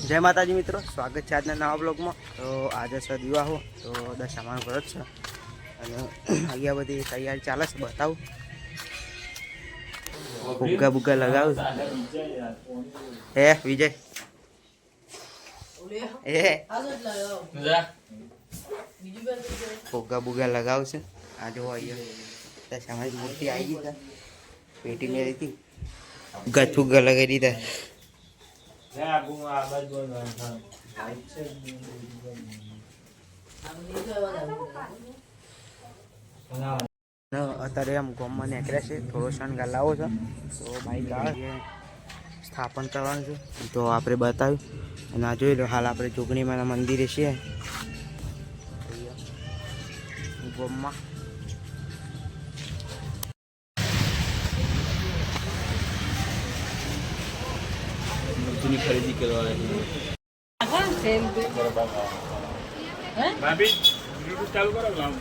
જય માતાજી મિત્રો, સ્વાગત છે આજના નવા બ્લોગમાં। તો આજે છે દિવાહો, તો બધા સામાન પર જ છે અને અહીંયા બધી તૈયારી ચાલે છે। બતાવું ભૂગા ભૂગા લગાવું હે વિજય ભૂગા ભૂગા લગાવશે। આ જો અહીંયા સામાન મૂર્તિ આવી ગઈ છે, પેટી મેં હતી ભૂગા ફૂગા લગાવી દીધા। અત્યારે આમ ગામમાં નીકળ્યા છે, થોડો શણગાર લાવો છે તો બાઈક આવે સ્થાપન કરવાનું છે તો આપણે બતાવ્યું। અને આ જોઈ લો, હાલ આપણે જોગણીમાના મંદિરે છીએ ગામમાં। મૂર્તિની ખરીદી કરવાની ભાભી બ્લૂટૂથ ચાલુ કરો લાવ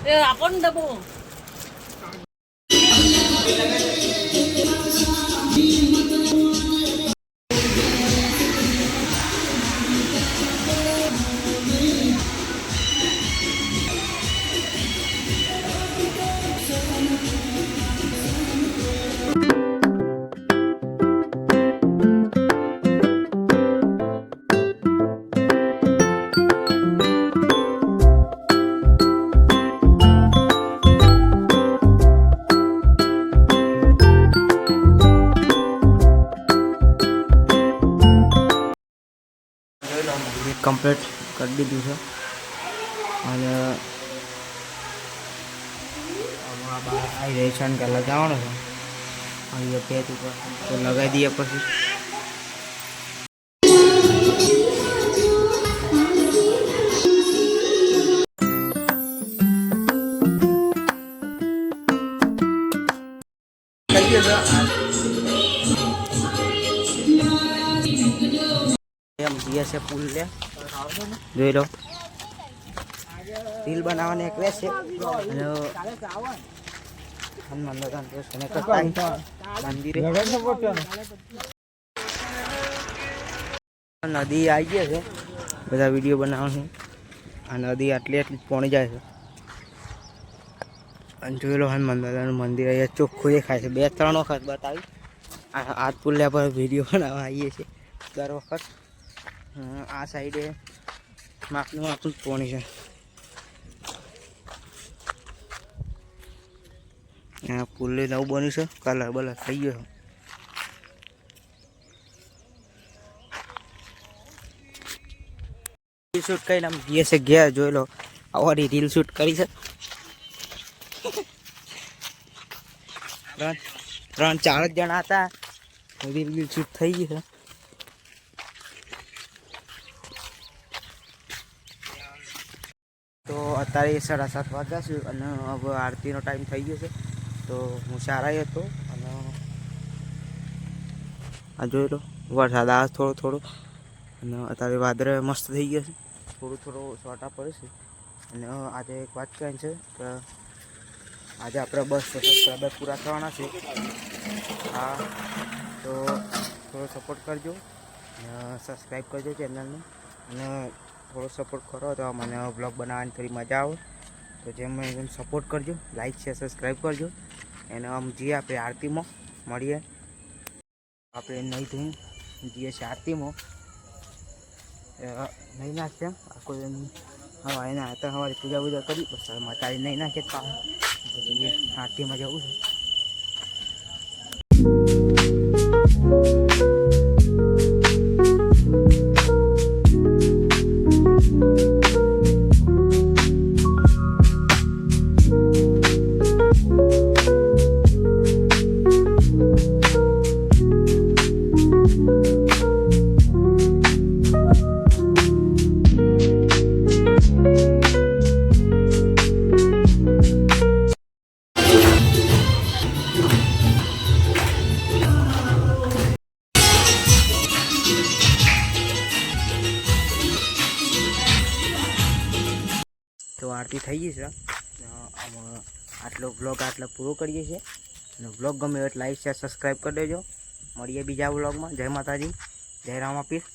એ આપણ દબો કમ્પ્લીટ કરી દીધું છે અને આવી રહી છે કે લગાવવાનો છે અહીંયા પેચ ઉપર તો લગાવી દઈએ પછી છે પુલ લે જોઈ લો, રીલ બનાવવાની એક વેસ છે અને હનુમાન દાદા મંદિરે નદી આવી ગઈ છે, બધા વિડીયો બનાવવાનું। આ નદી આટલી આટલી પોણી જાય છે અને જોઈ લો હનુમાન દાદાનું મંદિર અહીંયા ચોખ્ખું દેખાય છે। 2-3 વખત બતાવી આ પુલ્યા પર વિડીયો બનાવવા આવીએ છીએ દર વખત। આ સાઈડે માપનું પોણી છે, પુલ નવું બન્યું છે, કલર બલર થઈ ગયો છે। શૂટ કરીને આમ ગઈએ છે ઘેર, જોઈ લો આવડી રીલ શૂટ કરી છે। 3-4 જણા હતા, રીલ શૂટ થઈ ગઈ છે। તો અત્યારે 7:30 વાગ્યા છે અને હવે આરતીનો ટાઈમ થઈ ગયો છે તો હું સારાઈ હતો અને આ જોઈ લો વરસાદ આવે થોડો થોડો અને અત્યારે વાદળ મસ્ત થઈ ગયો છે, થોડો છોટા પડે છે। અને આજે એક વાત કહેવાની છે કે આજે આપણે 200 સબસ્ક્રાઈબર પૂરા થવાના છે। હા, તો થોડો સપોર્ટ કરજો, સબસ્ક્રાઈબ કરજો ચેનલને અને થોડો સપોર્ટ કરો તો મને બ્લોગ બનાવવાની થોડી મજા આવે। તો જેમ સપોર્ટ કરજો, લાઈક શેર સબસ્ક્રાઈબ કરજો। એને આમ જઈએ આપણે આરતીમાં મળીએ, આપણે નહીં થઈ જઈએ છીએ આરતીમાં નહીં નાખશે આખો હા એના હતા સવારે પૂજા પૂજા કરી બસ માતાજી નહીં નાખે આરતીમાં જવું છે। તો આરતી થઈ ગઈ છે, આટલો બ્લોગ આટલો પૂરો કરીએ છીએ। બ્લોગ ગમે એટલે લાઈક શેર સબસ્ક્રાઈબ કરી દેજો। મળીએ બીજા બ્લોગમાં। જય માતાજી। જય રામ આપીશ.